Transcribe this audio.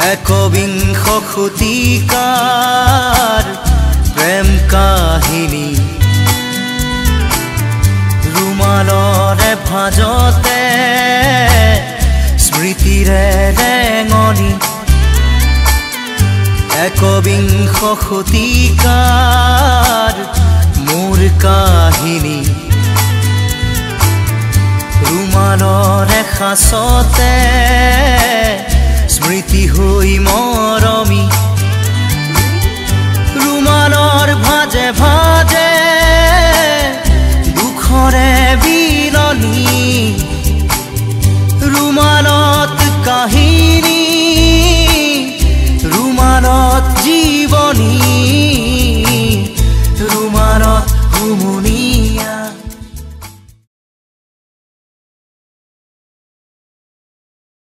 একবিংশ শতিকাৰ প্ৰেম কাহিনী ৰুমালৰে ভাজতে স্মৃতিৰে ৰেঙনি একবিংশ শতিকাৰ মোৰ কাহিনী ৰুমালৰে সাঁচতে স্মৃতি হৈ মৰমি